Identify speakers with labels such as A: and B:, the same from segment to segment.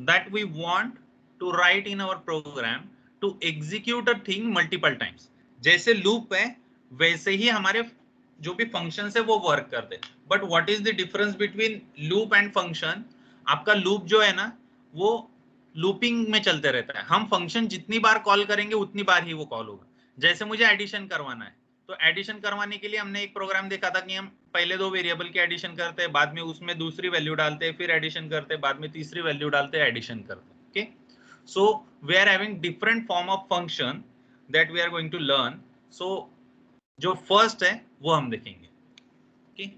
A: that we want to write in our program to execute a thing multiple times. जैसे loop है वैसे ही हमारे जो भी फंक्शन है वो वर्क करते हैं. But what is the difference between loop and function? आपका लूप जो है ना वो लूपिंग में चलते रहता है. हम फंक्शन जितनी बार कॉल करेंगे उतनी बार ही वो कॉल होगा. जैसे मुझे एडिशन करवाना है तो एडिशन करवाने के लिए हमने एक प्रोग्राम देखा था कि हम पहले दो वेरिएबल की एडिशन करते हैं, बाद में उसमें दूसरी वैल्यू डालते हैं, फिर एडिशन करते हैं, बाद में तीसरी वैल्यू डालते हैं, एडिशन करते हैं. Okay, so we are having different form of function that we are going to learn. So जो फर्स्ट है वो हम देखेंगे. Okay,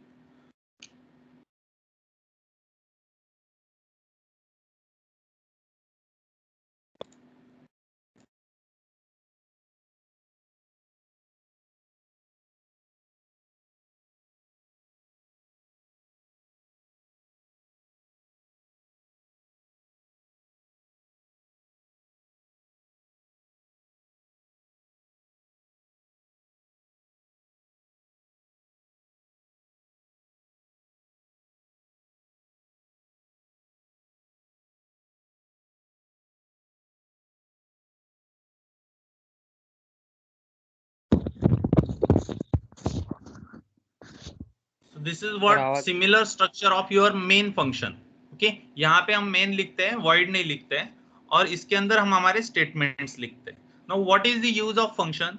A: this is
B: sir
A: what
B: आवाज
A: similar structure of your main function. Okay, यहाँ पे हम मेन लिखते हैं, वॉइड नहीं लिखते हैं, और इसके अंदर हम हमारे स्टेटमेंट्स लिखते हैं. Now what is the use of function?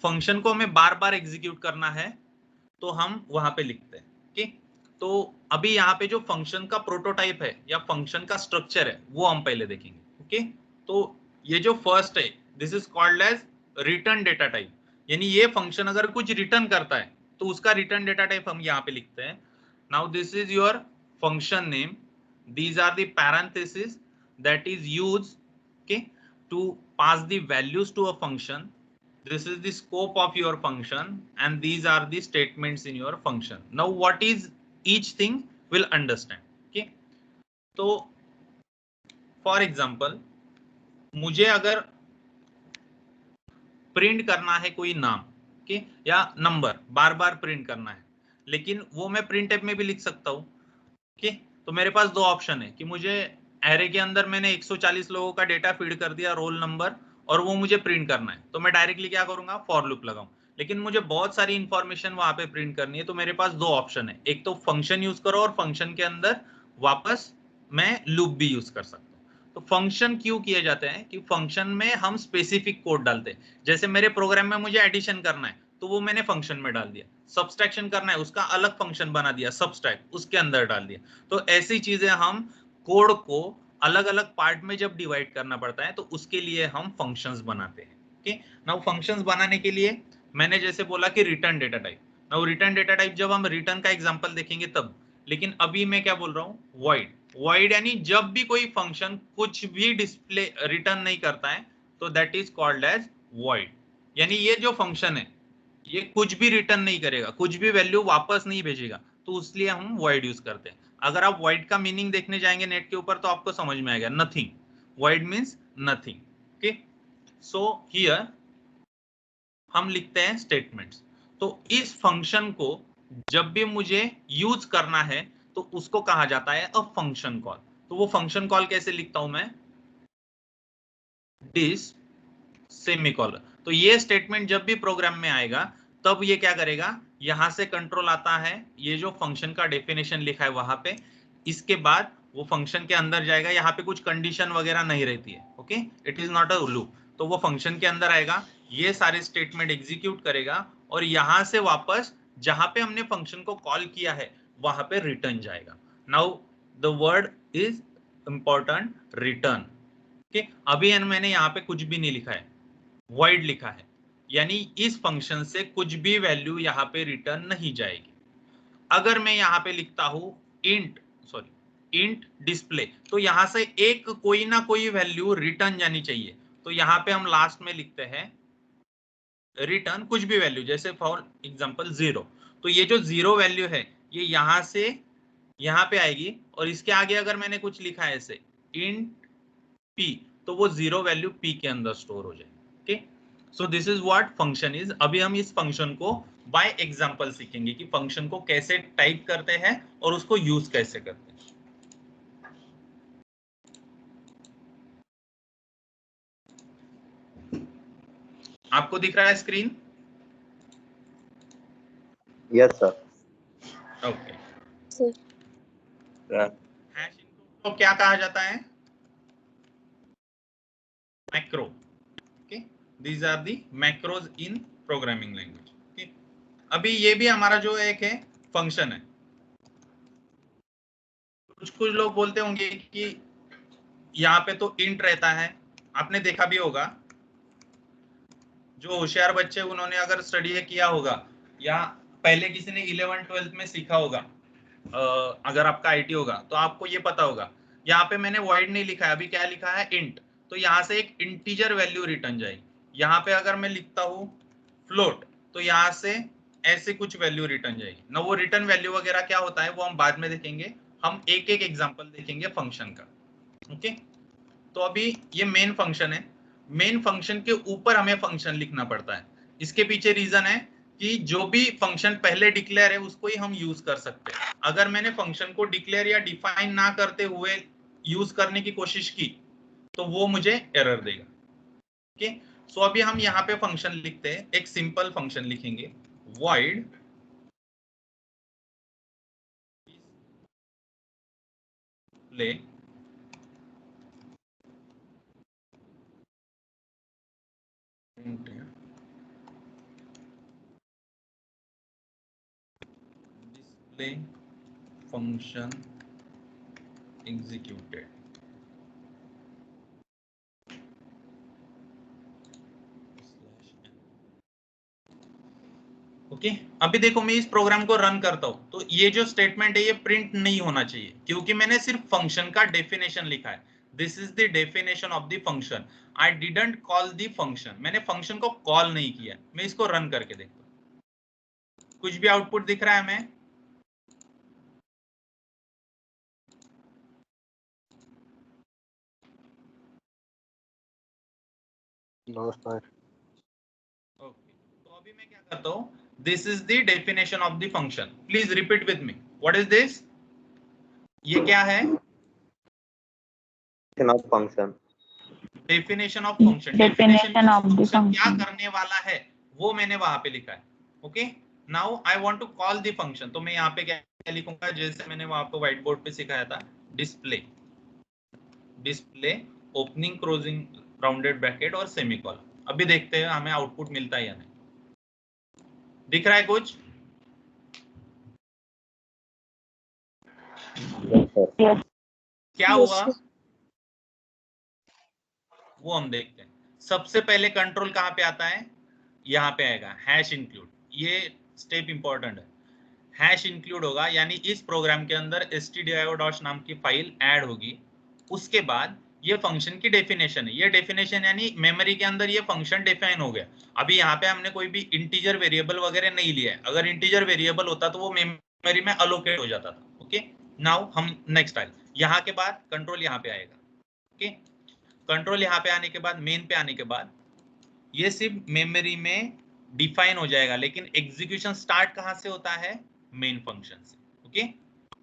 A: Function को हमें बार बार एग्जीक्यूट करना है तो हम वहां पे लिखते हैं. ओके, तो अभी यहाँ पे जो फंक्शन का प्रोटोटाइप है या फंक्शन का स्ट्रक्चर है वो हम पहले देखेंगे. ओके, तो ये जो फर्स्ट है this is called as return data type. यानी ये फंक्शन अगर कुछ रिटर्न करता है तो उसका रिटर्न डेटा टाइप हम यहाँ पे लिखते हैं. Now this is your function name. These are the parenthesis that is use okay to pass the values to a function. This is the scope of your function and these are the statements in your function. Now what is each thing we'll understand. Okay, तो for example मुझे अगर print करना है कोई नाम के या number बार बार print करना है, लेकिन वो मैं प्रिंट टाइप में भी लिख सकता हूँ. ओके, तो मेरे पास दो ऑप्शन है कि मुझे एरे के अंदर मैंने 140 लोगों का डेटा फीड कर दिया, रोल नंबर, और वो मुझे प्रिंट करना है तो मैं डायरेक्टली क्या करूंगा, फॉर लूप लगाऊं. लेकिन मुझे बहुत सारी इंफॉर्मेशन वहां पे प्रिंट करनी है तो मेरे पास दो ऑप्शन है. एक तो फंक्शन यूज करो और फंक्शन के अंदर वापस मैं लूप भी यूज कर सकता हूँ. तो फंक्शन क्यों किए जाते हैं कि फंक्शन में हम स्पेसिफिक कोड डालते हैं. जैसे मेरे प्रोग्राम में मुझे एडिशन करना है तो वो मैंने फंक्शन में डाल दिया, सब्सट्रैक्शन करना है उसका अलग फंक्शन बना दिया, सब्सट्रैक्ट उसके अंदर डाल दिया. तो ऐसी चीजें हम कोड को अलग अलग पार्ट में जब डिवाइड करना पड़ता है तो उसके लिए हम फंक्शंस बनाते हैं. ओके, नाउ फंक्शंस बनाने के लिए मैंने जैसे बोला कि return data type. Now return data type जब हम रिटर्न का एग्जांपल देखेंगे तब, लेकिन अभी मैं क्या बोल रहा हूँ, वॉइड. वॉइड यानी जब भी कोई फंक्शन कुछ भी डिस्प्ले रिटर्न नहीं करता है तो that is called as void. यानी ये जो फंक्शन है ये कुछ भी रिटर्न नहीं करेगा, कुछ भी वैल्यू वापस नहीं भेजेगा, तो इसलिए हम वॉइड यूज करते हैं. अगर आप वॉइड का मीनिंग देखने जाएंगे नेट के ऊपर तो आपको समझ में आएगा, nothing. Void means nothing. Okay, so here हम लिखते हैं स्टेटमेंट्स. तो इस फंक्शन को जब भी मुझे यूज करना है तो उसको कहा जाता है अ फंक्शन कॉल. तो वो फंक्शन कॉल कैसे लिखता हूं मैं, दिस सेमीकोलन. तो ये स्टेटमेंट जब भी प्रोग्राम में आएगा तब ये क्या करेगा, यहां से कंट्रोल आता है, ये जो फंक्शन का डेफिनेशन लिखा है वहां पे, इसके बाद वो फंक्शन के अंदर जाएगा. यहाँ पे कुछ कंडीशन वगैरह नहीं रहती है. Okay, it is not a loop. तो वो फंक्शन के अंदर आएगा, ये सारे स्टेटमेंट एग्जीक्यूट करेगा और यहां से वापस जहां पे हमने फंक्शन को कॉल किया है वहां पे रिटर्न जाएगा. Now the word is important, return. Okay, अभी मैंने यहाँ पे कुछ भी नहीं लिखा है, वॉइड लिखा है, यानी इस फंक्शन से कुछ भी वैल्यू यहाँ पे रिटर्न नहीं जाएगी. अगर मैं यहाँ पे लिखता हूं इंट डिस्प्ले, तो यहां से एक कोई ना कोई वैल्यू रिटर्न जानी चाहिए. तो यहाँ पे हम लास्ट में लिखते हैं रिटर्न कुछ भी वैल्यू, जैसे फॉर एग्जांपल 0. तो ये जो 0 वैल्यू है ये यहां से यहाँ पे आएगी और इसके आगे अगर मैंने कुछ लिखा है ऐसे इंट p, तो वो 0 वैल्यू p के अंदर स्टोर हो जाएगी. Okay, so this is what function is. अभी हम इस फंक्शन को बाय एग्जांपल सीखेंगे कि फंक्शन को कैसे टाइप करते हैं और उसको यूज कैसे करते हैं. आपको दिख रहा है screen?
B: Yes sir.
A: Okay.
B: Sir
A: hash input को क्या कहा जाता है? Macro. Okay, these are the macros in programming language. Okay, अभी ये भी हमारा जो एक है फंक्शन है। कुछ लोग बोलते होंगे कि यहाँ पे तो इंट रहता है, आपने देखा भी होगा, जो होशियार बच्चे उन्होंने अगर स्टडी किया होगा या पहले किसी ने 11th-12th में सीखा होगा, अगर आपका आईटी होगा तो आपको ये पता होगा, यहाँ पे मैंने वॉइड नहीं लिखा है, अभी क्या लिखा है? इंट। तो यहाँ से एक इंटीजर वैल्यू रिटर्न जाएगी। यहाँ पे अगर मैं लिखता हूँ फ्लोट, तो यहाँ से ऐसे कुछ वैल्यू रिटर्न जाएगी ना। वो रिटर्न वैल्यू वगैरह क्या होता है वो हम बाद में देखेंगे, हम एक एक एग्जाम्पल देखेंगे फंक्शन का। ओके, तो अभी ये मेन फंक्शन है। मेन फंक्शन के ऊपर हमें फंक्शन लिखना पड़ता है। इसके पीछे रीजन है कि जो भी फंक्शन पहले डिक्लेयर है उसको ही हम यूज कर सकते हैं। अगर मैंने फंक्शन को डिक्लेयर या डिफाइन ना करते हुए यूज करने की कोशिश की तो वो मुझे एरर देगा। ओके, सो अभी हम यहाँ पे फंक्शन लिखते हैं, एक सिंपल फंक्शन लिखेंगे, void display display function executed। Okay, अभी देखो मैं इस प्रोग्राम को रन करता हूं तो ये जो स्टेटमेंट है ये प्रिंट नहीं होना चाहिए, क्योंकि मैंने सिर्फ फंक्शन का डेफिनेशन लिखा है। This is the definition of the function, I didn't call the function. मैंने फंक्शन को कॉल नहीं किया। मैं इसको रन करके देखता हूं, कुछ भी आउटपुट दिख रहा है हमें?
B: No sir.
A: ओके, तो अभी मैं क्या करता हूं, this is the definition of the function, please repeat with me, what is this? ये क्या है?
B: Function.
A: Definition of function.
C: Definition of the
A: function क्या
C: function.
A: करने वाला है वो मैंने वहां पे लिखा है। Okay, now I want to call the function, तो मैं यहाँ पे क्या लिखूंगा, जैसे मैंने वहां पे व्हाइट बोर्ड पे सिखाया था, display, display opening closing rounded bracket और सेमीकोलन। अभी देखते हैं हमें आउटपुट मिलता है या नहीं। दिख रहा है कुछ?
C: Yes.
A: क्या हुआ वो हम देखते हैं। सबसे पहले कंट्रोल कहाँ पे आता है? यहाँ पे आएगा हैश इंक्लूड। ये स्टेप इंपॉर्टेंट है, हैश इंक्लूड होगा, यानी इस प्रोग्राम के अंदर stdio.h नाम की फाइल ऐड होगी। उसके बाद ये फंक्शन की डेफिनेशन है, ये डेफिनेशन यानी मेमोरी के अंदर ये फंक्शन डिफाइन हो गया। अभी यहाँ पे हमने कोई भी इंटीजर वेरिएबल वगैरह नहीं लिया है, अगर इंटीजर वेरिएबल होता तो वो मेमोरी में अलोकेट हो जाता था। ओके, नाउ हम नेक्स्ट आए, यहाँ के बाद कंट्रोल यहाँ पे आएगा। ओके, कंट्रोल यहाँ पे आने के बाद, मेन पे आने के बाद ये सिर्फ मेमोरी में डिफाइन हो जाएगा, लेकिन एग्जीक्यूशन स्टार्ट कहां से होता है? मेन फंक्शन से। ओके,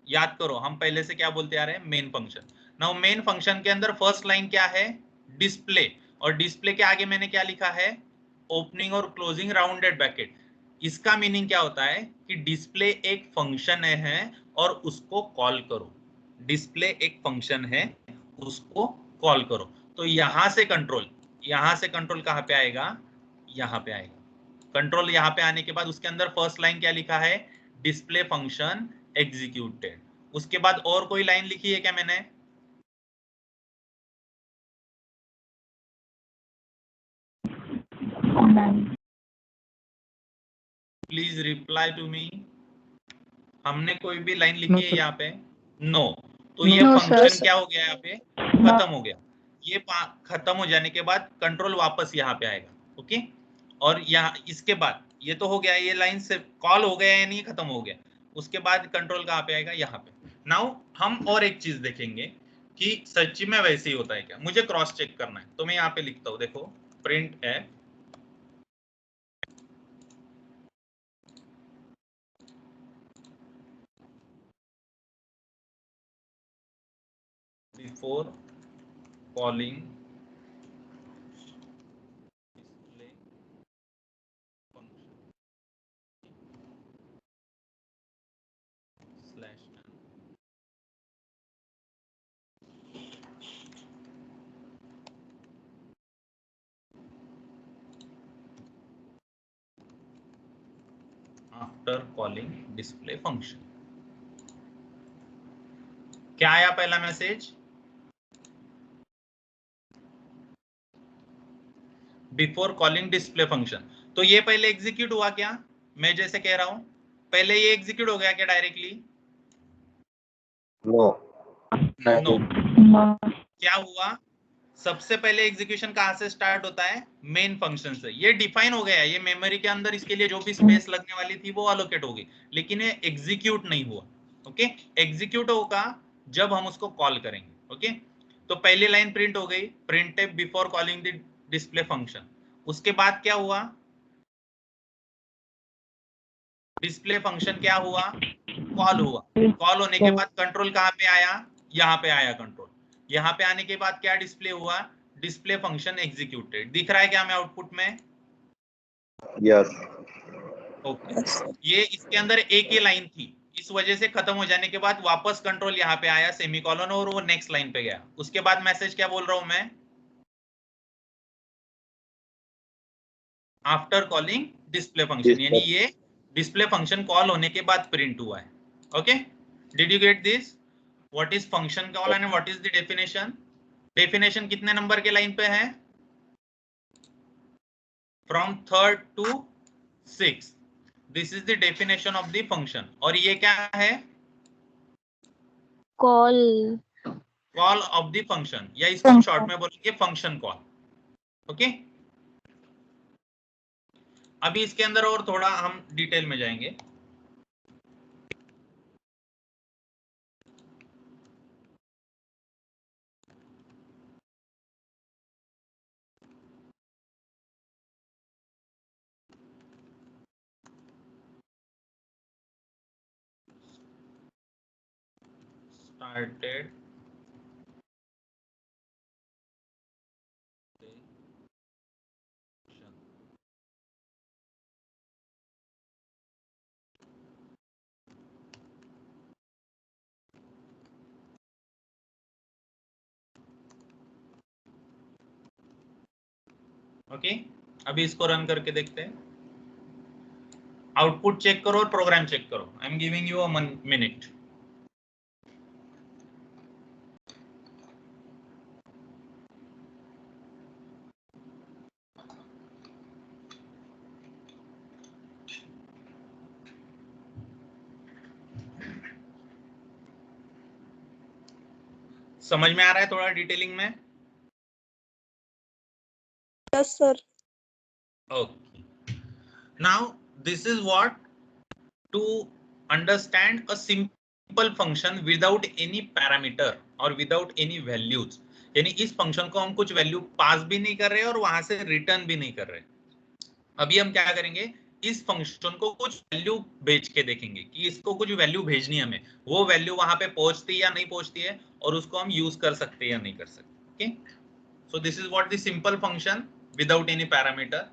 A: याद करो हम पहले से क्या बोलते आ रहे हैं, main function. Now main function के अंदर फर्स्ट लाइन क्या है? डिस्प्ले, और डिस्प्ले के आगे मैंने क्या लिखा है? ओपनिंग और क्लोजिंग राउंडेड ब्रैकेट। इसका मीनिंग क्या होता है कि डिस्प्ले एक फंक्शन है और उसको कॉल करो। डिस्प्ले एक फंक्शन है, उसको कॉल करो। तो यहां से कंट्रोल, यहां से कंट्रोल कहां पे आएगा? यहां पे आएगा। कंट्रोल यहां पे आने के बाद उसके अंदर फर्स्ट लाइन क्या लिखा है? Display function executed. उसके बाद और कोई लाइन लिखी है क्या मैंने? प्लीज रिप्लाई टू मी, हमने कोई भी लाइन लिखी है यहाँ पे? नो। तो ये
C: No,
A: फंक्शन
C: sir.
A: क्या हो गया? यहाँ पे खत्म हो गया। ये खत्म हो जाने के बाद कंट्रोल वापस यहाँ पे आएगा। ओके, और यहाँ इसके बाद ये तो हो गया, ये लाइन से कॉल हो गया या नहीं, खत्म हो गया। उसके बाद कंट्रोल कहाँ पे आएगा? यहाँ पे। नाउ हम और एक चीज देखेंगे कि सच्ची में वैसे ही होता है क्या। मुझे क्रॉस चेक करना है, तो मैं यहाँ पे लिखता हूँ, देखो print F before calling display after calling display function. क्या आया पहला message? Before calling display function. तो ये पहले एग्जीक्यूट हुआ क्या? मैं जैसे कह रहा हूं पहले ये एग्जीक्यूट हो गया क्या डायरेक्टली?
B: No
A: no.
C: No.
A: क्या हुआ? सबसे पहले एग्जीक्यूशन कहां से स्टार्ट होता है? मेन फंक्शन से। ये डिफाइन हो गया है, ये मेमोरी के अंदर इसके लिए जो भी स्पेस लगने वाली थी वो अलोकेट होगी, लेकिन ये एग्जीक्यूट नहीं हुआ। ओके, एग्जीक्यूट होगा जब हम उसको कॉल करेंगे। ओके, तो पहली लाइन प्रिंट हो गई, printf before calling the display function. उसके बाद क्या हुआ? डिस्प्ले फंक्शन क्या हुआ? कॉल हुआ। कॉल होने के बाद कंट्रोल कहां पे आया? यहाँ पे आया कंट्रोल। यहाँ पे आने के बाद क्या डिस्प्ले हुआ? Display function executed. दिख रहा है क्या हमें आउटपुट में?
B: यस
A: ओके, ये इसके अंदर एक ही लाइन थी, इस वजह से खत्म हो जाने के बाद वापस कंट्रोल यहाँ पे आया सेमीकोलन और वो नेक्स्ट लाइन पे गया। उसके बाद मैसेज क्या बोल रहा हूं मैं? आफ्टर कॉलिंग डिस्प्ले फंक्शन, यानी ये डिस्प्ले फंक्शन कॉल होने के बाद प्रिंट हुआ है। Okay, did you get this? What is function call and what is the definition? Definition कितने नंबर के लाइन पे है? From 3rd to 6th। This is the definition of the function. और ये क्या है?
C: Call.
A: Call of the function, या इसको हम शॉर्ट में बोलेंगे फंक्शन कॉल। ओके, अभी इसके अंदर और थोड़ा हम डिटेल में जाएंगे। स्टार्टेड ओके, अभी इसको रन करके देखते हैं। आउटपुट चेक करो और प्रोग्राम चेक करो। आई am giving you a minute. समझ में आ रहा है थोड़ा डिटेलिंग में?
D: Yes, sir.
A: Okay. Now this is what to understand a simple function without any parameter or without any values। यानी इस फंक्शन को हम कुछ वैल्यू पास भी नहीं कर रहे और वहां से रिटर्न भी नहीं कर रहे। अभी हम क्या करेंगे? इस फंक्शन को कुछ वैल्यू भेज के देखेंगे कि इसको कुछ वैल्यू भेजनी है हमें, वो वैल्यू वहां पे पहुंचती है या नहीं पहुंचती है, और उसको हम यूज कर सकते हैं या नहीं कर सकते। Okay, so this is what the simple function without any parameter.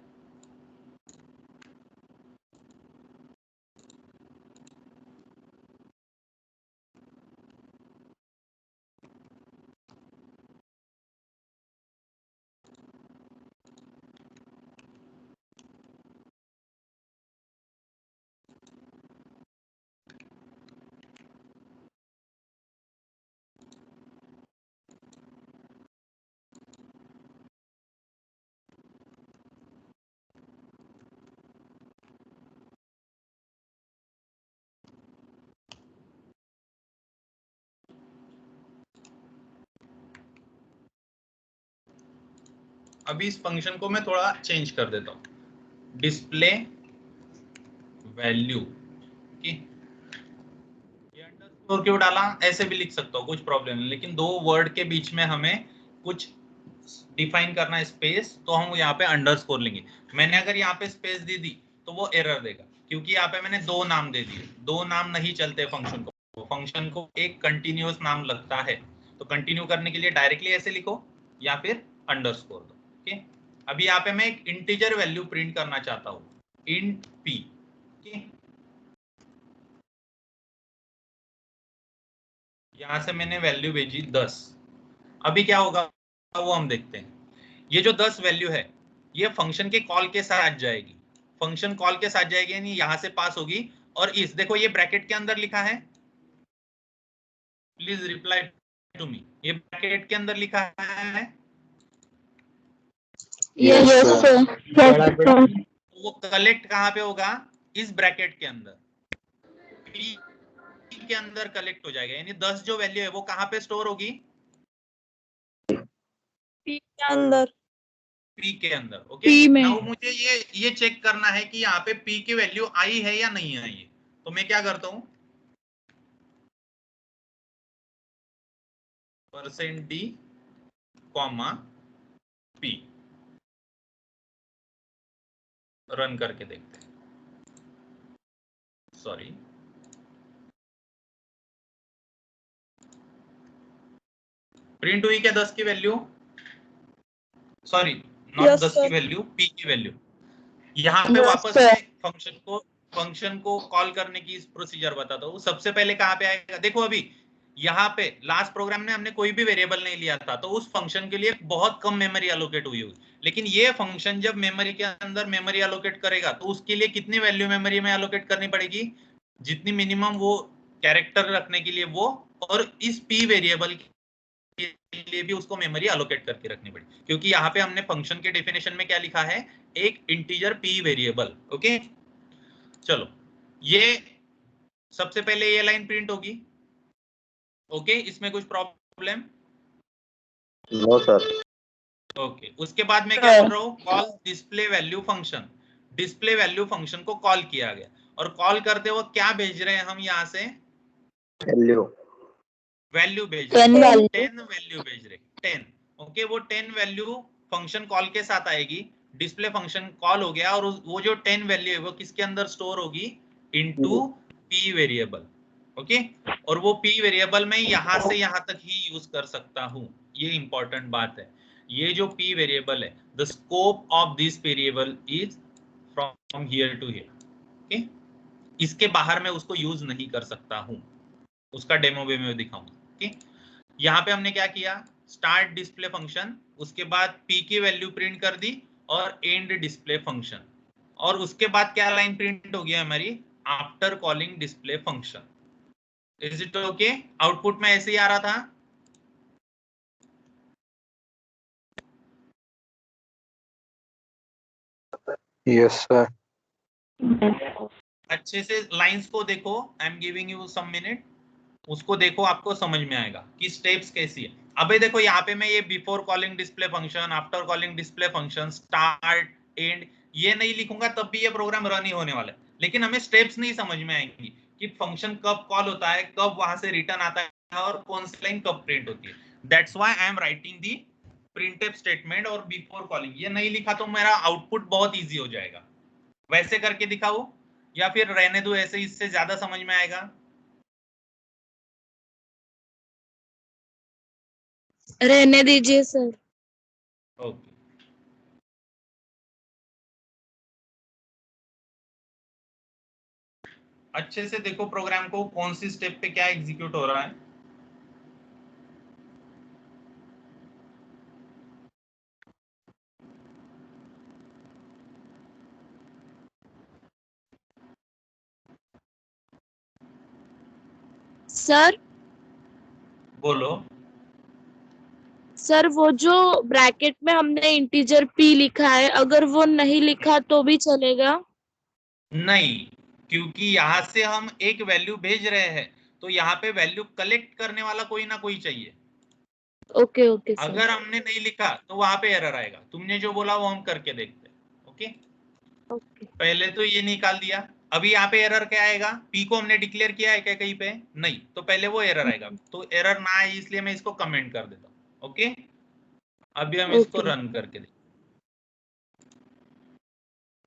A: अभी इस फंक्शन को मैं थोड़ा चेंज कर देता हूं, डिस्प्ले वैल्यू। ये अंडरस्कोर क्यों डाला? ऐसे भी लिख सकता हूँ, कुछ प्रॉब्लम नहीं, लेकिन दो वर्ड के बीच में हमें कुछ डिफाइन करना है स्पेस, तो हम यहाँ पे अंडरस्कोर लेंगे। मैंने अगर यहाँ पे स्पेस दे दी तो वो एरर देगा, क्योंकि यहाँ पे मैंने दो नाम दे दिए। दो नाम नहीं चलते फंक्शन को, फंक्शन को एक कंटिन्यूअस नाम लगता है। तो कंटिन्यू करने के लिए डायरेक्टली ऐसे लिखो या फिर अंडरस्कोर दो। ओके, अभी यहाँ पे मैं एक इंटीजर वैल्यू प्रिंट करना चाहता हूँ, इंट पी। यहां से मैंने वैल्यू भेजी 10। अभी क्या होगा वो हम देखते हैं। ये जो 10 वैल्यू है ये फंक्शन के कॉल के साथ जाएगी, फंक्शन कॉल के साथ जाएगी, यानी यहां से पास होगी और इस, देखो ये ब्रैकेट के अंदर लिखा है, प्लीज रिप्लाई टू मी, ये ब्रैकेट के अंदर लिखा है,
C: Yes, sir. Yes, sir.
A: वो कलेक्ट कहाँ पे होगा, इस ब्रैकेट के अंदर, P के अंदर कलेक्ट हो जाएगा, यानी 10 जो वैल्यू है वो कहाँ पे स्टोर होगी,
C: P के अंदर,
A: P के अंदर। ओके,
C: P में।
A: नाउ मुझे ये चेक करना है कि यहाँ पे P की वैल्यू आई है या नहीं आई है, तो मैं क्या करता हूँ, %d, P, रन करके देखते हैं, सॉरी प्रिंट हुई क्या 10 की वैल्यू, सॉरी नॉट
C: Yes,
A: 10 की
C: sir.
A: वैल्यू, P की वैल्यू। यहाँ पे
C: Yes,
A: वापस
C: sir.
A: से फंक्शन को कॉल करने की प्रोसीजर बताता हूँ। सबसे पहले कहाँ पे आएगा, देखो अभी यहाँ पे लास्ट प्रोग्राम में हमने कोई भी वेरिएबल नहीं लिया था, तो उस फंक्शन के लिए बहुत कम मेमोरी एलोकेट हुई, लेकिन ये फंक्शन जब मेमोरी के अंदर मेमोरी एलोकेट करेगा तो उसके लिए कितनी वैल्यू मेमोरी में एलोकेट करनी पड़ेगी, जितनी मिनिमम वो कैरेक्टर रखने के लिए वो, और इस p वेरिएबल के लिए भी उसको मेमोरी एलोकेट करके रखनी पड़ेगी, क्योंकि यहाँ पे हमने फंक्शन के डेफिनेशन में क्या लिखा है, एक इंटीजर p वेरिएबल। ओके, चलो ये सबसे पहले ये लाइन प्रिंट होगी। ओके, इसमें कुछ प्रॉब्लम,
B: नो सर।
A: ओके, उसके बाद मैं क्या बोल रहा हूँ, call display value function, display value function को कॉल किया गया, और कॉल करते वक्त क्या भेज रहे हैं हम यहाँ से, वैल्यू भेज रहे हैं, 10 वैल्यू भेज रहे हैं, 10। ओके, वो 10 वैल्यू फंक्शन कॉल के साथ आएगी, डिस्प्ले फंक्शन कॉल हो गया, और वो जो 10 वैल्यू है वो किसके अंदर स्टोर होगी, इनटू p वेरिएबल। ओके, और वो p वेरिएबल में यहाँ से यहाँ तक ही यूज कर सकता हूँ, ये इंपॉर्टेंट बात है। ये जो p वेरिएबल है, the scope of this variable is from here to here. Okay, इसके बाहर मैं उसको यूज नहीं कर सकता हूँ, उसका डेमो भी मैं दिखाऊंगा। ओके, यहाँ पे हमने क्या किया, स्टार्ट डिस्प्ले फंक्शन, उसके बाद p की वैल्यू प्रिंट कर दी, और एंड डिस्प्ले फंक्शन, और उसके बाद क्या लाइन प्रिंट हो गया हमारी, after calling display function. Is it okay, output में ऐसे ही आ रहा था।
D: Yes sir.
A: अच्छे से लाइंस को देखो, I am giving you some minute, उसको देखो, आपको समझ में आएगा कि स्टेप्स कैसी है। अबे देखो यहाँ पे मैं ये before calling display function, after calling display function, start, and, ये नहीं लिखूंगा तब भी ये प्रोग्राम रन ही होने वाला है, लेकिन हमें स्टेप्स नहीं समझ में आएंगी कि फंक्शन कब कॉल होता है, कब वहां से रिटर्न आता है, और कौन सी लाइन कब प्रिंट होती है। That's why I am writing the printf statement और बिफोर कॉलिंग। ये नहीं लिखा तो मेरा आउटपुट बहुत ईजी हो जाएगा। वैसे करके दिखाओ या फिर रहने दो ऐसे, इससे ज्यादा समझ में आएगा।
C: रहने दीजिए सर।
A: ओके, अच्छे से देखो प्रोग्राम को, कौन सी स्टेप पे क्या एग्जीक्यूट हो रहा है।
C: सर,
A: बोलो।
C: सर वो जो ब्रैकेट में हमने इंटीजर p लिखा है, अगर वो नहीं लिखा तो भी चलेगा?
A: नहीं, क्योंकि यहां से हम एक वैल्यू भेज रहे हैं, तो यहाँ पे वैल्यू कलेक्ट करने वाला कोई ना कोई चाहिए।
C: Okay okay sir.
A: अगर हमने नहीं लिखा तो वहां पे एरर आएगा। तुमने जो बोला वो हम करके देखते हैं। ओके,
C: ओके
A: पहले तो ये निकाल दिया, अभी यहाँ पे एरर क्या आएगा, p को हमने डिक्लेयर किया है क्या कहीं पे, नहीं, तो पहले वो एरर आएगा, तो एरर ना आए इसलिए मैं इसको कमेंट कर देता हूँ। ओके, अभी हम इसको
C: ओके
A: रन करके देखते,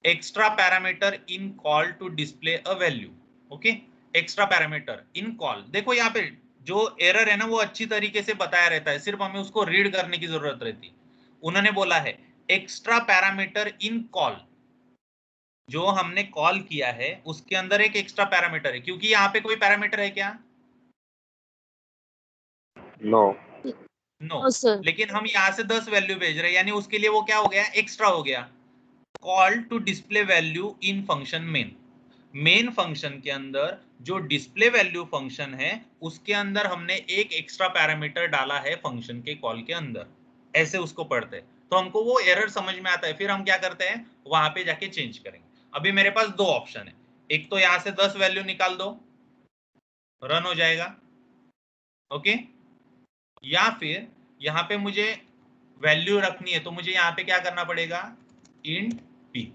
A: extra parameter in call to display a value. Okay, extra parameter in call, देखो यहाँ पे जो एरर है ना वो अच्छी तरीके से बताया रहता है, सिर्फ हमें उसको रीड करने की जरूरत रहती है। उन्होंने बोला है एक्स्ट्रा पैरामीटर इन कॉल, जो हमने कॉल किया है उसके अंदर एक एक्स्ट्रा पैरामीटर है, क्योंकि यहाँ पे कोई पैरामीटर है क्या,
B: नो।
A: No,
C: sir.
A: लेकिन हम यहाँ से 10 वैल्यू भेज रहे हैं, यानी उसके लिए वो क्या हो गया, एक्स्ट्रा हो गया, call to display value in function main. Main function के अंदर जो डिस्प्ले वैल्यू फंक्शन है उसके अंदर हमने एक एक्स्ट्रा पैरामीटर डाला है फंक्शन के कॉल के अंदर, ऐसे उसको पढ़ते हैं तो हमको वो एरर समझ में आता है। फिर हम क्या करते हैं, वहां पे जाके चेंज करेंगे। अभी मेरे पास दो ऑप्शन है, एक तो यहां से 10 वैल्यू निकाल दो, रन हो जाएगा, ओके, या फिर यहाँ पे मुझे वैल्यू रखनी है तो मुझे यहाँ पे क्या करना पड़ेगा, इंट p।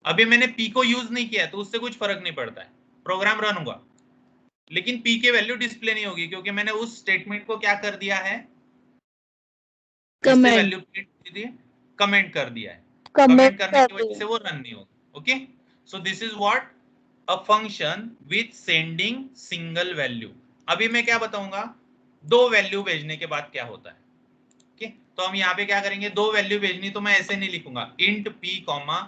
A: अभी मैंने p को यूज नहीं किया तो उससे कुछ फर्क नहीं पड़ता है, प्रोग्राम रन होगा लेकिन p के वैल्यू डिस्प्ले नहीं होगी क्योंकि मैंने उस स्टेटमेंट को क्या कर दिया है,
C: कमेंट
A: वैल्यू कमेंट कर दिया है। कमेंट करने की वजह से वो रन नहीं होगा। Okay, so this is what a function with sending single value. अभी मैं क्या बताऊंगा, दो वैल्यू भेजने के बाद क्या होता है। ओके, तो हम यहाँ पे क्या करेंगे, दो वैल्यू भेजनी तो मैं ऐसे नहीं लिखूंगा इंट p कॉमा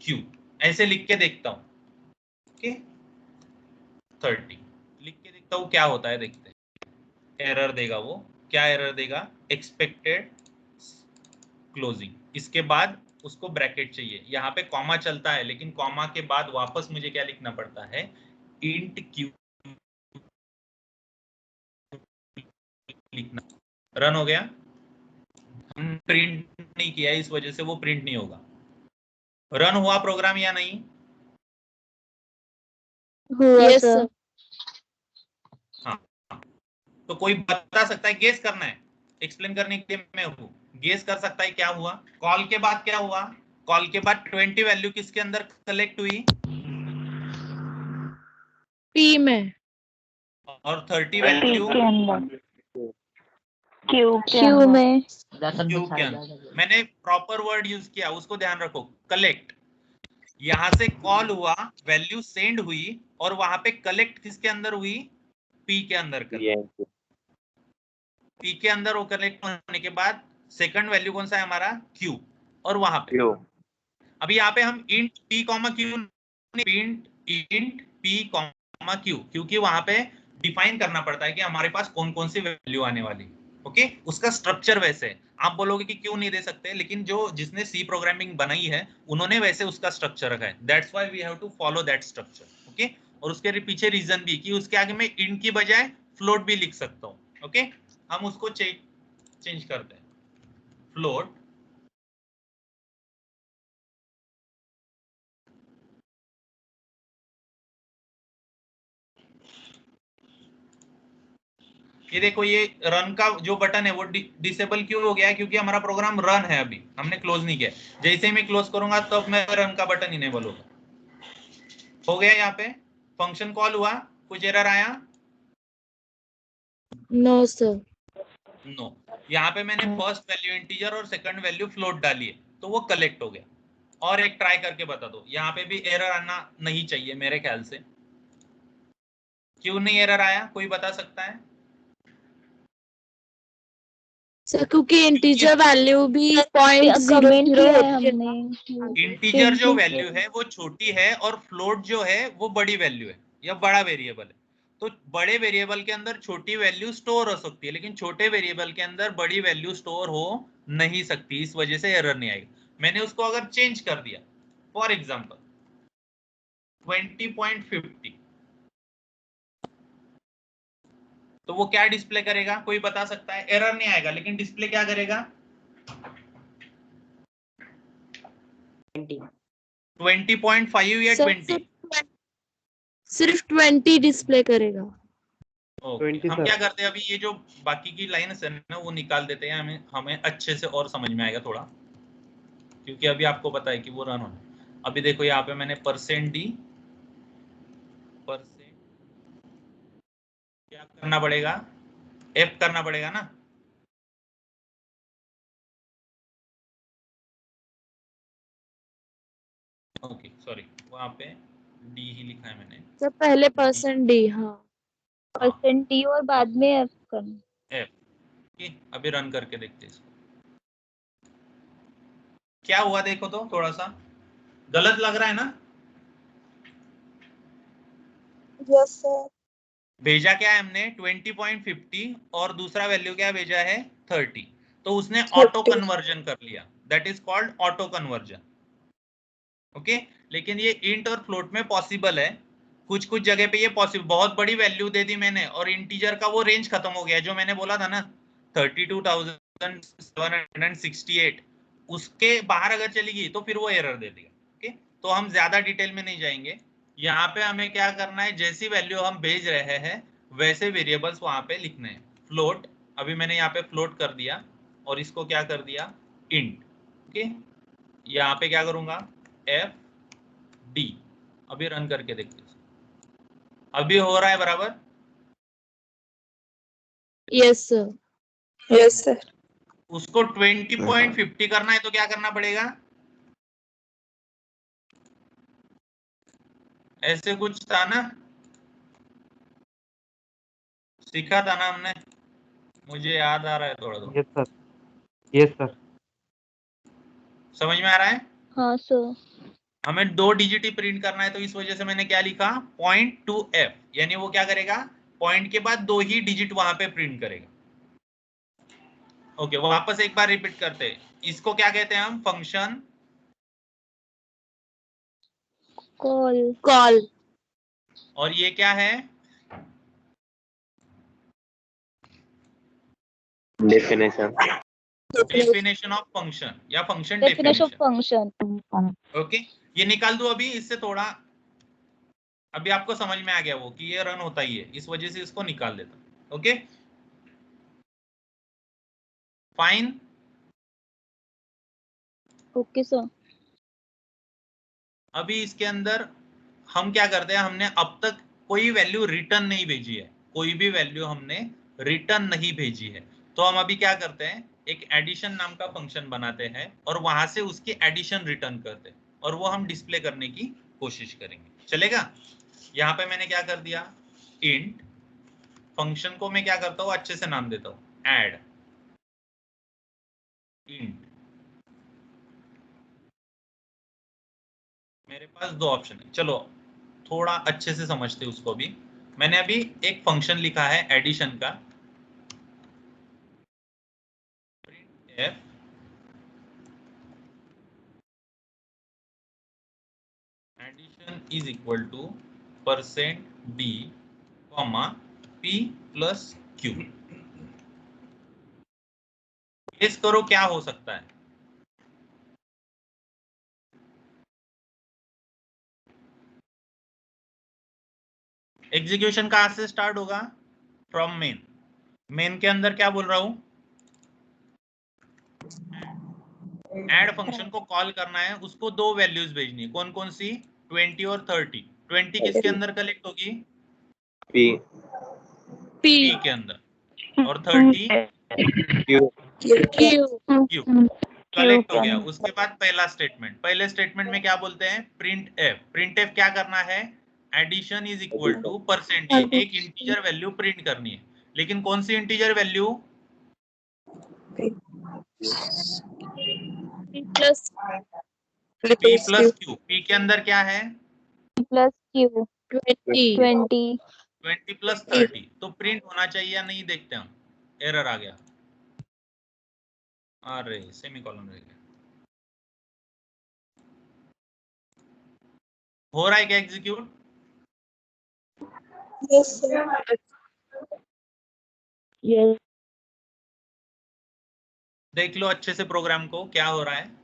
A: q, ऐसे लिख के देखता हूँ। ओके, 30 लिख के देखता हूँ क्या होता है, देखते हैं। एरर देगा वो, क्या एरर देगा, एक्सपेक्टेड क्लोजिंग, इसके बाद उसको ब्रैकेट चाहिए, यहाँ पे कॉमा चलता है लेकिन कॉमा के बाद वापस मुझे क्या लिखना पड़ता है, इंट q लिखना। रन हो गया, हम प्रिंट नहीं किया इस वजह से वो प्रिंट नहीं होगा। रन हुआ प्रोग्राम या नहीं,
C: हुआ सर।
A: हाँ, तो कोई बता सकता है, गेस करना है, एक्सप्लेन करने के लिए मैं हूँ, गेस कर सकता है क्या हुआ। कॉल के बाद क्या हुआ, कॉल के बाद 20 वैल्यू किसके अंदर कलेक्ट हुई,
C: p में,
A: और 30 वैल्यू
C: q में।
A: क्यू के अंदर। मैंने प्रॉपर वर्ड यूज किया, उसको ध्यान रखो, कलेक्ट। यहां से कॉल हुआ, वैल्यू सेंड हुई और वहां पे कलेक्ट किसके अंदर हुई, पी के अंदर कलेक्ट। पी के अंदर वो कलेक्ट होने के बाद सेकंड वैल्यू कौन सा है हमारा, क्यू, और वहां पे अभी यहाँ पे हम int p comma Q, int p comma Q, क्योंकि वहां पे डिफाइन करना पड़ता है कि हमारे पास कौन कौन सी वैल्यू आने वाली। ओके, उसका स्ट्रक्चर वैसे है, आप बोलोगे कि क्यों नहीं दे सकते, लेकिन जो जिसने सी प्रोग्रामिंग बनाई है उन्होंने वैसे उसका स्ट्रक्चर रखा है, that's why we have to follow that structure. Okay, और उसके पीछे रीजन भी कि उसके आगे मैं इंट की बजाय फ्लोट भी लिख सकता हूँ। ओके, हम उसको चेंज करते हैं, फ्लोट, ये देखो, ये रन का जो बटन है वो डिसेबल क्यों हो गया है, क्योंकि हमारा प्रोग्राम रन है, अभी हमने क्लोज नहीं किया। जैसे ही मैं क्लोज करूंगा तब तो मैं रन का बटन इनेबल होगा। हो गया, यहाँ पे फंक्शन कॉल हुआ, कुछ एरर आया,
C: नो सर।
A: नो। यहाँ पे मैंने फर्स्ट वैल्यू इंटीजर और सेकंड वैल्यू फ्लोट डाली है तो वो कलेक्ट हो गया। और एक ट्राई करके बता दो, यहाँ पे भी एरर आना नहीं चाहिए मेरे ख्याल से, क्यों नहीं एरर आया, कोई बता सकता है।
C: सर क्योंकि इंटीजर वैल्यू भी 0.00 होती है ना।
A: इंटीजर जो वैल्यू है वो छोटी है और फ्लोट जो है वो बड़ी वैल्यू है या बड़ा वेरिएबल है। तो बड़े वेरिएबल के अंदर छोटी वैल्यू स्टोर हो सकती है लेकिन छोटे वेरिएबल के अंदर बड़ी वैल्यू स्टोर हो नहीं सकती, इस वजह से एरर नहीं आएगा। मैंने उसको अगर चेंज कर दिया, फॉर एग्जांपल 20.50, तो वो क्या डिस्प्ले करेगा, कोई बता सकता है। एरर नहीं आएगा लेकिन डिस्प्ले क्या करेगा, 20.5 या 20,
C: सिर्फ 20 डिस्प्ले करेगा।
A: ओके, हम क्या करते हैं, अभी ये जो बाकी की लाइन्स है ना वो निकाल देते हैं, हमें अच्छे से और समझ में आएगा थोड़ा, क्योंकि अभी आपको पता है कि वो रन होना। अभी देखो यहाँ पे मैंने %d, परसेंट क्या करना पड़ेगा, f करना पड़ेगा ना, ओके सॉरी, वहाँ पे d ही लिखा है मैंने,
C: सर पहले %d, हाँ
E: %d और बाद में f करना।
A: f। अभी रन करके देखते हैं इसको क्या हुआ, देखो तो थोड़ा सा गलत लग रहा है ना।
C: Yes sir.
A: भेजा क्या है हमने 20.50 और दूसरा वैल्यू क्या भेजा है 30, तो उसने ऑटो कन्वर्जन कर लिया, that is called auto conversion. Okay, लेकिन ये इंट और फ्लोट में पॉसिबल है, कुछ कुछ जगह पे ये पॉसिबल। बहुत बड़ी वैल्यू दे दी मैंने और इंटीजर का वो रेंज खत्म हो गया जो मैंने बोला था ना 32,768, उसके बाहर अगर चली गई तो फिर वो एरर दे देगा। ओके, तो हम ज्यादा डिटेल में नहीं जाएंगे। यहाँ पे हमें क्या करना है, जैसी वैल्यू हम भेज रहे हैं वैसे वेरिएबल्स वहां पे लिखने हैं। फ्लोट, अभी मैंने यहाँ पे फ्लोट कर दिया और इसको क्या कर दिया, इंट। ओके, यहाँ पे क्या करूंगा, एफ डी। अभी रन करके देखते हैं, अभी हो रहा है बराबर।
C: Yes sir.
F: Yes sir.
A: उसको 20.50 करना है तो क्या करना पड़ेगा, ऐसे कुछ था ना, सीखा था ना हमने, मुझे याद आ रहा है थोड़ा थोड़ा।
G: Yes sir, yes sir.
A: समझ में आ रहा है।
E: हाँ सर।
A: हमें 2 डिजिट ही प्रिंट करना है तो इस वजह से मैंने क्या लिखा, पॉइंट टू एफ, यानी वो क्या करेगा, पॉइंट के बाद 2 ही डिजिट वहां पे प्रिंट करेगा। ओके, वापस एक बार रिपीट करते हैं, इसको क्या कहते हैं हम, फंक्शन
E: कॉल।
C: कॉल।
A: और ये क्या है,
B: डेफिनेशन।
A: डेफिनेशन ऑफ फंक्शन या function
E: definition of
A: definition.
E: Function.
A: Okay, ये निकाल दो अभी, इससे थोड़ा अभी आपको समझ में आ गया वो कि ये रन होता ही है, इस वजह से इसको निकाल देता। Okay fine.
E: Okay sir.
A: अभी इसके अंदर हम क्या करते हैं, हमने अब तक कोई वैल्यू रिटर्न नहीं भेजी है, कोई भी वैल्यू हमने रिटर्न नहीं भेजी है, तो हम अभी क्या करते हैं, एक एडिशन नाम का फंक्शन बनाते हैं और वहां से उसकी एडिशन रिटर्न करते हैं और वो हम डिस्प्ले करने की कोशिश करेंगे, चलेगा। यहाँ पे मैंने क्या कर दिया, इंट, फंक्शन को मैं क्या करता हूँ, अच्छे से नाम देता हूँ, ऐड इंट। मेरे पास 2 ऑप्शन है, चलो थोड़ा अच्छे से समझते हैं उसको भी। मैंने अभी एक फंक्शन लिखा है एडिशन का, printf addition is equal to %d, p plus q। Guess करो क्या हो सकता है, एग्जीक्यूशन कहां से स्टार्ट होगा, फ्रॉम मेन। मेन के अंदर क्या बोल रहा हूं, ऐड फंक्शन को कॉल करना है, उसको 2 वैल्यूज भेजनी है, कौन कौन सी, 20 और 30। 20 किसके अंदर कलेक्ट होगी,
B: पी
C: पी।
A: p के अंदर, और 30
B: क्यू
C: क्यू।
A: q कलेक्ट हो गया। उसके बाद पहला स्टेटमेंट, पहले स्टेटमेंट में क्या बोलते हैं, प्रिंट एफ। प्रिंट एफ क्या करना है, addition is equal to %d, एक इंटीजर वैल्यू प्रिंट करनी है, लेकिन कौन सी integer value,
C: plus
A: p plus q। p के अंदर क्या है,
E: प्लस क्यू
C: 20।
E: 20।
A: 20 प्लस 30, तो प्रिंट होना चाहिए या नहीं, देखते हैं हम, एरर आ गया, अरे सेमीकोलन रह गया। हो रहा है क्या एग्जीक्यूट,
F: यस सर।
C: यस।
A: देख लो अच्छे से प्रोग्राम को क्या हो रहा है।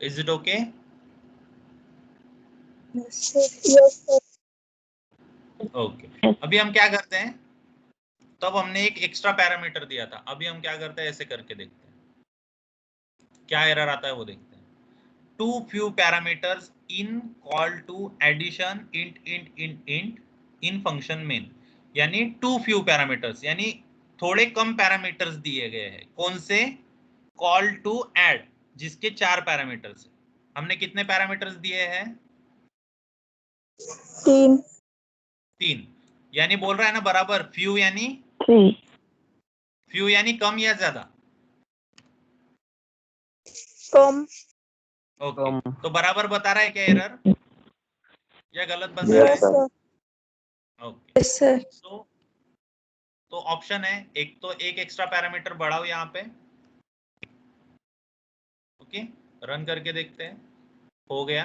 A: Is it okay,
F: yes sir.
A: Okay. अभी हम क्या करते हैं, तब हमने एक एक्स्ट्रा पैरामीटर दिया था, अभी हम क्या करते हैं, ऐसे करके देखते हैं क्या एरर आता है, वो देखते हैं। Too few parameters in call to addition int int int int in function main, यानी टू फ्यू पैरामीटर्स, यानी थोड़े कम पैरामीटर्स दिए गए हैं, कौन से, कॉल टू ऐड, जिसके 4 पैरामीटर्स है। हमने कितने पैरामीटर्स दिए हैं?
F: 3
A: 3। यानी बोल रहा है ना बराबर, फ्यू यानी
E: 3
A: कम या ज्यादा?
F: कम।
A: ओके, तो बराबर बता रहा है क्या एरर, या गलत बता रहा
B: Yes,
A: है?
B: sir.
A: Okay,
F: yes sir.
A: तो ऑप्शन है, एक तो एक एक्स्ट्रा पैरामीटर बढ़ाओ यहाँ पे। ओके, रन करके देखते हैं, हो गया।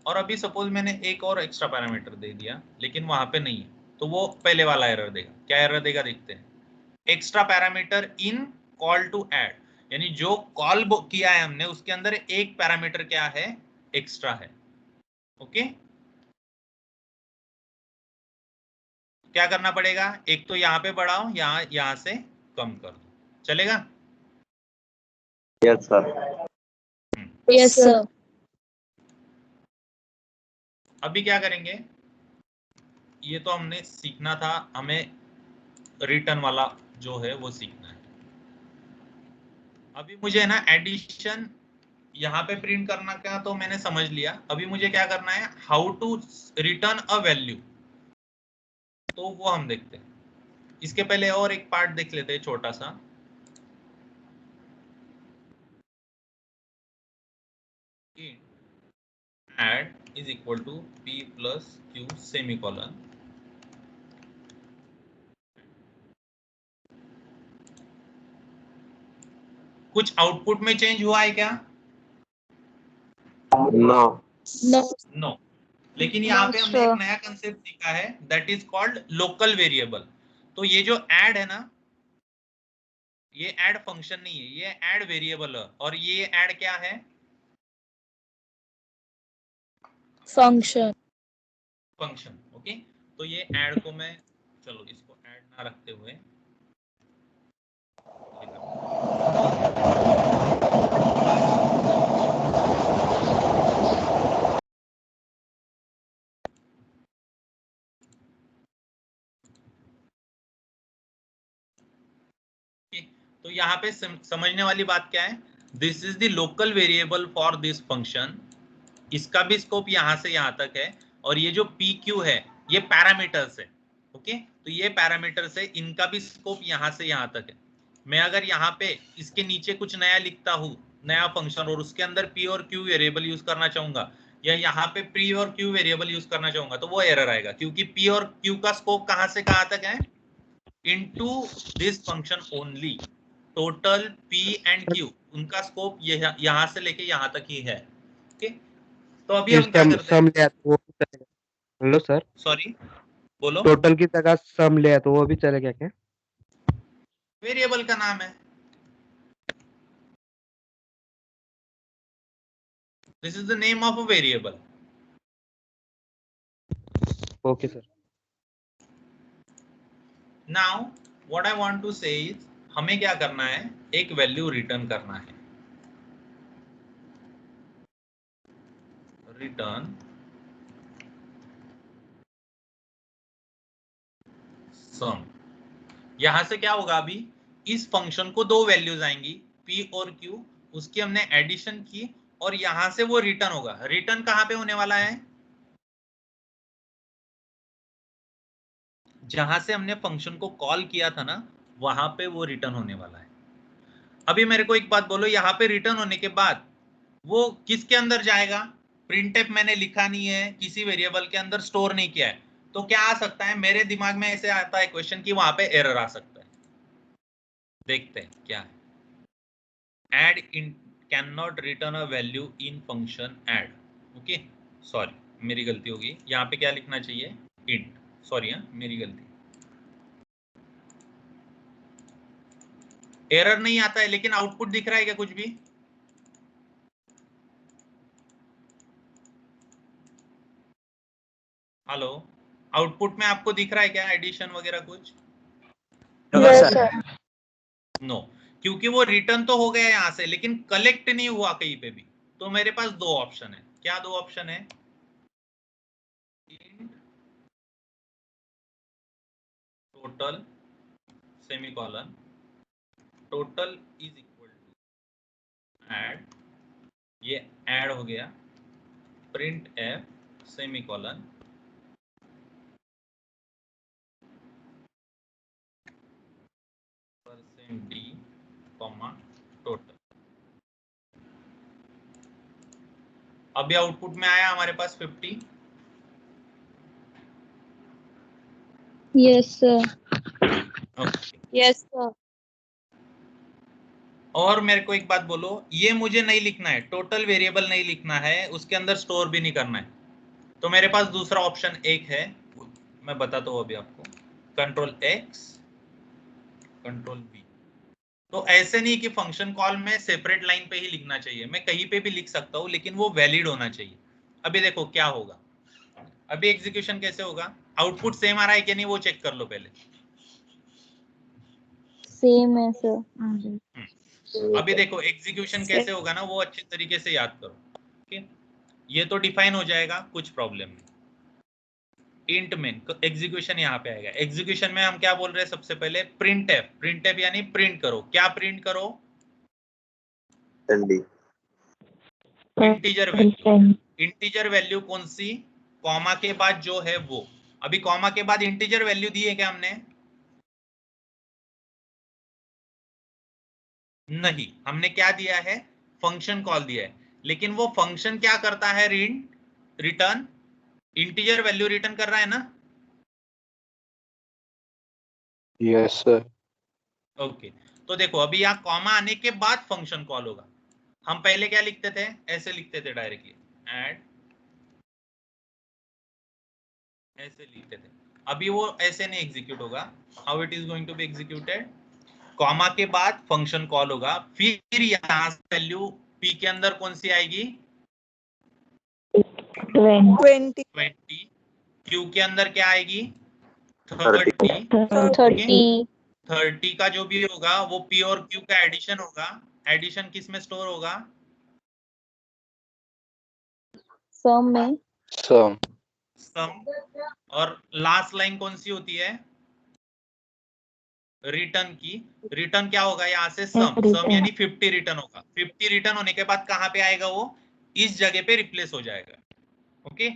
A: और अभी सपोज मैंने एक और एक्स्ट्रा पैरामीटर दे दिया लेकिन वहां पे नहीं है, तो वो पहले वाला एरर देगा। क्या एरर देगा देखते हैं। Extra parameter in call to add, यानी जो कॉल किया है हमने उसके अंदर एक पैरामीटर क्या है, एक्स्ट्रा है। ओके, क्या करना पड़ेगा, एक तो यहाँ पे बढ़ाओ, यहाँ से कम कर दो, चलेगा?
B: Yes, sir.
C: Yes sir.
A: अभी क्या करेंगे, ये तो हमने सीखना था, हमें रिटर्न वाला जो है वो सीखना है। अभी मुझे है ना एडिशन यहाँ पे प्रिंट करना का तो मैंने समझ लिया। अभी मुझे क्या करना है, how to return a value, तो वो हम देखते हैं। इसके पहले और एक पार्ट देख लेते हैं छोटा सा। add is equal to p plus q semicolon. कुछ आउटपुट में चेंज हुआ है क्या?
B: No.
A: नो। लेकिन यहाँ पे हमने एक
E: sir.
A: नया कंसेप्ट सीखा है, that is called local variable. तो ये जो ऐड है ना, ये ऐड फंक्शन नहीं है, ये ऐड वेरिएबल है। और ये ऐड क्या है,
C: फंक्शन।
A: फंक्शन। ओके, तो ये ऐड को मैं, चलो इसको ऐड ना रखते हुए तो यहाँ पे समझने वाली बात क्या है, this is the local variable for this function. इसका भी स्कोप यहाँ से यहाँ तक है, और ये जो पी क्यू है ये पैरामीटर्स है। ओके, तो ये पैरामीटर्स है, इनका भी स्कोप यहाँ से यहाँ तक है। मैं अगर यहाँ पे इसके नीचे कुछ नया लिखता हूँ, नया फंक्शन, और उसके अंदर पी और क्यू वेरिएबल यूज करना चाहूंगा, या यहाँ पे पी और क्यू वेरिएबल यूज करना चाहूंगा, तो वो एरर आएगा, क्योंकि पी और क्यू का स्कोप कहाँ से कहाँ तक है, into this function only. Total P and Q, उनका स्कोप यहाँ से लेके यहाँ तक ही है। ओके, तो अभी हम क्या करते हैं,
G: सम ले तो वो भी चलेगा। हेलो सर,
A: सॉरी बोलो।
G: टोटल की जगह सम ले तो वो भी चलेगा क्या?
A: वेरिएबल का नाम है, this is the name of a variable.
G: Okay sir.
A: Now what I want to say is, हमें क्या करना है, एक वैल्यू रिटर्न करना है। Return sum. यहां से क्या होगा, अभी इस फंक्शन को दो वैल्यूज आएंगी, p और q, उसकी हमने एडिशन की, और यहां से वो रिटर्न होगा। रिटर्न कहां पे होने वाला है, जहां से हमने फंक्शन को कॉल किया था ना, वहां पे वो रिटर्न होने वाला है। अभी मेरे को एक बात बोलो, यहाँ पे रिटर्न होने के बाद वो किसके अंदर जाएगा, प्रिंटफ मैंने लिखा नहीं है, किसी वेरिएबल के अंदर स्टोर नहीं किया है, तो क्या आ सकता है, मेरे दिमाग में ऐसे आता है क्वेश्चन कि वहां पे एरर आ सकता है। देखते हैं क्या है, add in cannot return a value in function add। Okay, sorry मेरी गलती होगी, यहाँ पे क्या लिखना चाहिए, int। सॉरी मेरी गलती। एरर नहीं आता है, लेकिन आउटपुट दिख रहा है क्या कुछ भी? हेलो, आउटपुट में आपको दिख रहा है क्या एडिशन वगैरह कुछ?
F: Yes sir.
A: नो, क्योंकि वो रिटर्न तो हो गया यहाँ से, लेकिन कलेक्ट नहीं हुआ कहीं पे भी। तो मेरे पास दो ऑप्शन है, क्या दो ऑप्शन है, total semicolon, total is equal to add, ये ऐड हो गया, print F semicolon %d comma total. अभी आउटपुट में आया हमारे पास 50।
E: Yes, sir.
A: Okay.
C: Yes sir.
A: और मेरे को एक बात बोलो, ये मुझे नहीं लिखना है, टोटल वेरिएबल नहीं लिखना है, उसके अंदर स्टोर भी नहीं करना है, तो मेरे पास दूसरा ऑप्शन एक है, मैं बताता हूँ अभी आपको, कंट्रोल एक्स कंट्रोल वी। तो ऐसे नहीं कि फंक्शन कॉल में सेपरेट लाइन पे ही लिखना चाहिए, मैं कहीं पे भी लिख सकता हूँ, लेकिन वो वैलिड होना चाहिए। अभी देखो क्या होगा, अभी एग्जीक्यूशन कैसे होगा, आउटपुट सेम आ रहा है कि नहीं वो चेक कर लो पहले।
E: Same है sir.
A: अभी देखो एग्जीक्यूशन कैसे होगा ना, वो अच्छे तरीके से याद करो। ओके, ये तो डिफाइन हो जाएगा, कुछ प्रॉब्लम नहीं। इंट मेन एग्जीक्यूशन यहाँ पे आएगा। एग्जीक्यूशन में हम क्या बोल रहे हैं, सबसे पहले प्रिंट एफ यानी प्रिंट करो। क्या प्रिंट करो, इंटीजर वैल्यू। इंटीजर वैल्यू कौन सी, कॉमा के बाद जो है वो। अभी कॉमा के बाद इंटीजर वैल्यू दी है क्या हमने, नहीं, हमने क्या दिया है, फंक्शन कॉल दिया है, लेकिन वो फंक्शन क्या करता है, रिटर्न इंटीजर वैल्यू रिटर्न कर रहा है ना।
D: Yes sir.
A: ओके, तो देखो अभी यहाँ कॉमा आने के बाद फंक्शन कॉल होगा। हम पहले क्या लिखते थे, ऐसे लिखते थे डायरेक्टली, ऐड ऐसे लिखते थे। अभी वो ऐसे नहीं एग्जीक्यूट होगा। How it is going to be executed, comma के बाद फंक्शन कॉल होगा, फिर यहाँ वैल्यू पी के अंदर कौन सी आएगी,
F: 20
A: 20, क्यू के अंदर क्या आएगी,
B: 30।
A: 30,
E: 30.
A: 30 का जो भी होगा वो पी और क्यू का एडिशन होगा। एडिशन किस में स्टोर होगा,
E: Sum में.
D: सम।
A: सम। और लास्ट लाइन कौन सी होती है, रिटर्न की। रिटर्न क्या होगा यहाँ से, सम यानी 50 रिटर्न होगा। 50 रिटर्न होने के बाद कहाँ पे आएगा वो, इस जगह पे रिप्लेस हो जाएगा। ओके,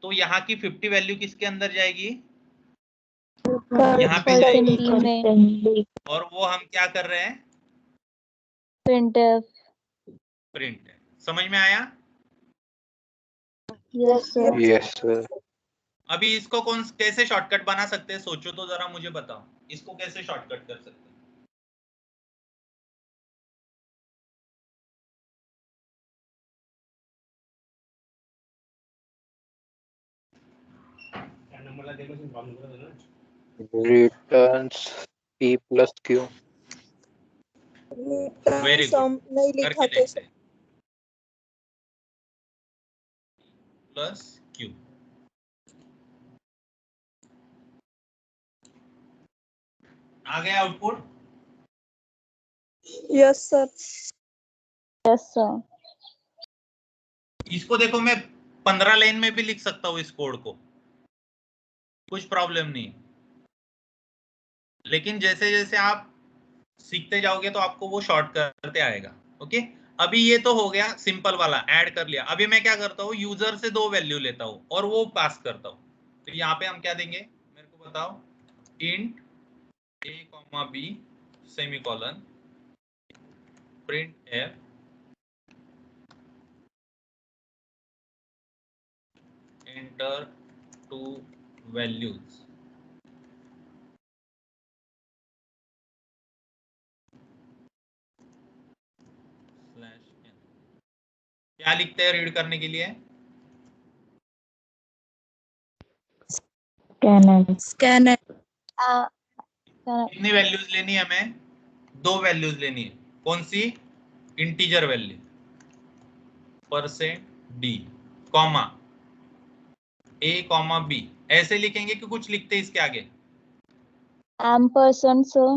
A: तो यहाँ की 50 वैल्यू किसके अंदर जाएगी, यहाँ पे जाएगी,
E: में.
A: और वो हम क्या कर रहे हैं,
E: Printf.
A: प्रिंट है। समझ में आया।
E: Yes sir.
D: Yes sir.
A: अभी इसको कौन कैसे शॉर्टकट बना सकते हैं, सोचो तो जरा, मुझे बताओ इसको कैसे शॉर्टकट कर सकते हैं।
D: Returns P plus Q.
A: Very
F: some
A: good,
F: नहीं
A: करके
F: लिखा तो
A: देखते हैं, प्लस क्यू। आ गया output.
F: Yes sir.
E: Yes sir.
A: इसको देखो मैं 15 लाइन में भी लिख सकता हूँ इस कोड को, कुछ प्रॉब्लम नहीं। लेकिन जैसे जैसे आप सीखते जाओगे तो आपको वो शॉर्ट करते आएगा। ओके, अभी ये तो हो गया सिंपल वाला, ऐड कर लिया। अभी मैं क्या करता हूँ, यूजर से 2 वैल्यू लेता हूँ और वो पास करता हूँ। तो यहाँ पे हम क्या देंगे, मेरे को बताओ, int a comma b semicolon print f enter 2 values /n। क्या लिखते हैं रीड करने के लिए,
E: Scanner.
A: कितनी वैल्यूज लेनी है हमें, 2 वैल्यूज लेनी है। कौन सी, integer value %d comma a comma b। ऐसे लिखेंगे कि कुछ लिखते इसके आगे,
E: Ampersand sir.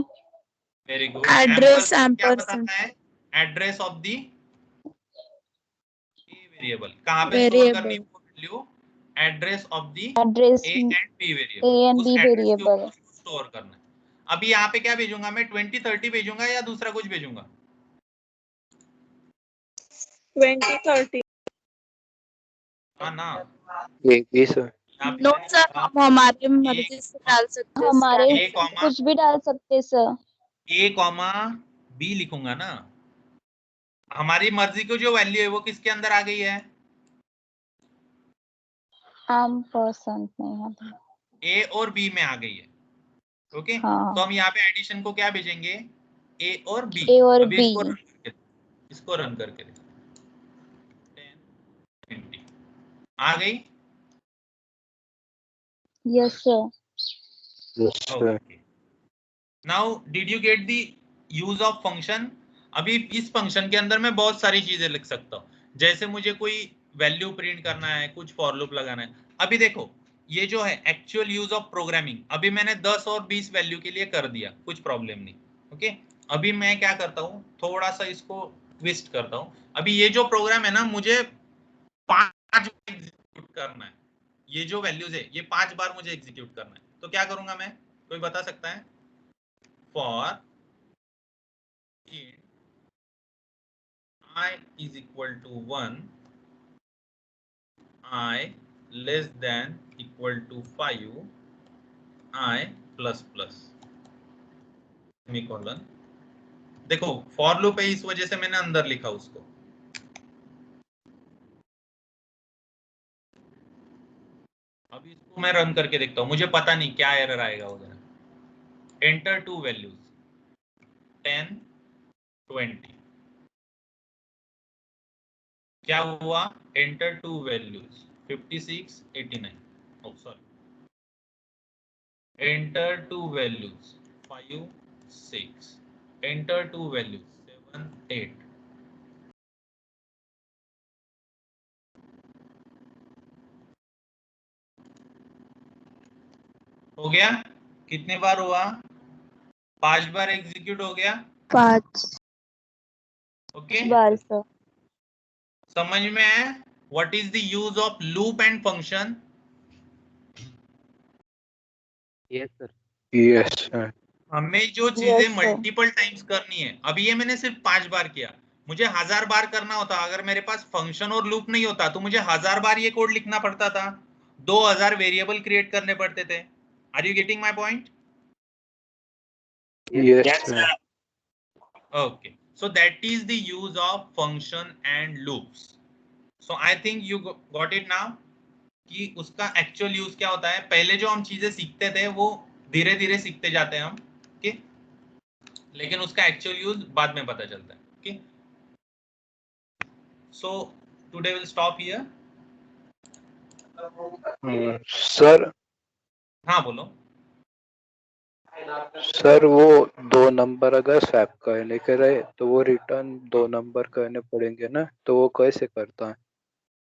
A: Very good.
C: Address
A: क्या
C: ampersand.
A: बताना है, एड्रेस ऑफ दी वेरिएबल, कहाँ पे स्टोर करनी है
C: Variable.
A: वो value, address of the
E: Address
A: a and b
E: A
A: variable,
E: and
A: उस
E: B
A: एड्रेस के ऊपर
E: variable.
A: उसको स्टोर करना है। अभी यहाँ पे क्या भेजूंगा मैं, 20 30 भेजूंगा या दूसरा कुछ भेजूंगा,
F: 20 30.
A: हाँ ना,
D: ये भी सर।
A: यहाँ पे
C: नो
A: मैंने
C: सर,
A: लिखा
C: हम हमारे मर्जी से डाल सकते हैं
E: हमारे
A: ए कॉमा
E: कुछ भी डाल सकते सर।
A: ए कॉमा बी लिखूंगा ना। हमारी मर्जी को जो वैल्यू है वो किसके अंदर आ गई है?
E: आम परसेंट नहीं है।
A: ए और बी में आ गई है। ओके,
E: हाँ।
A: तो हम यहाँ पे एडिशन को क्या भेजेंगे? ए और बी।
E: ए और
A: अभी
E: बी।
A: इसको रन करके देखो। 10, 20 आ गई।
E: Yes sir.
D: Yes sir.
A: Okay, now did you get the use of function? अभी इस फंक्शन के अंदर मैं बहुत सारी चीजें लिख सकता हूँ, जैसे मुझे कोई वैल्यू प्रिंट करना है, कुछ फॉर लूप लगाना है। अभी देखो, ये जो है एक्चुअल यूज ऑफ प्रोग्रामिंग, अभी मैंने 10 और 20 वैल्यू के लिए कर दिया, कुछ प्रॉब्लम नहीं। ओके, अभी मैं क्या करता हूँ, थोड़ा सा इसको ट्विस्ट करता हूँ। अभी ये जो प्रोग्राम है ना, मुझे 5 एग्जीक्यूट करना है। ये जो वैल्यूज है ये 5 बार मुझे एग्जीक्यूट करना है, तो क्या करूंगा मैं? कोई बता सकता है? For int I is equal to 1, I less than equal to 5, I plus plus semicolon. देखो फॉर लूप है, इस वजह से मैंने अंदर लिखा उसको। अभी इसको मैं रन करके देखता हूँ, मुझे पता नहीं क्या एरर आएगा वगैरह। Enter two values 10, 20। क्या हुआ? Enter two values 56, 89। Oh sorry, enter two values 5, 6। Enter two values 7, 8। हो गया? कितने बार हुआ? 5 बार एग्जीक्यूट हो गया।
E: 5
A: ओके,
E: बार सर।
A: समझ में आया what is the use of loop and function?
G: Yes sir.
D: Yes sir.
A: हमें जो
E: Yes,
A: चीजें
E: sir.
A: मल्टीपल टाइम्स करनी है, अभी ये मैंने सिर्फ 5 बार किया, मुझे 1000 बार करना होता। अगर मेरे पास फंक्शन और लूप नहीं होता तो मुझे 1000 बार ये कोड लिखना पड़ता था, 2000 वेरिएबल क्रिएट करने पड़ते थे। Are you getting my point?
D: Yes sir.
A: Okay, so that is the use of function and loops. So I think you got it now कि उसका एक्चुअल यूज क्या होता है। पहले जो हम चीजें सीखते थे वो धीरे धीरे सीखते जाते हैं हम, ओके, लेकिन उसका एक्चुअल यूज बाद में पता चलता है। Okay, so today will stop here.
D: Sir
A: हाँ बोलो।
D: सर वो 2 नंबर अगर स्वैप करने के रहे तो वो रिटर्न 2 नंबर करने पड़ेंगे ना, तो वो कैसे करता है?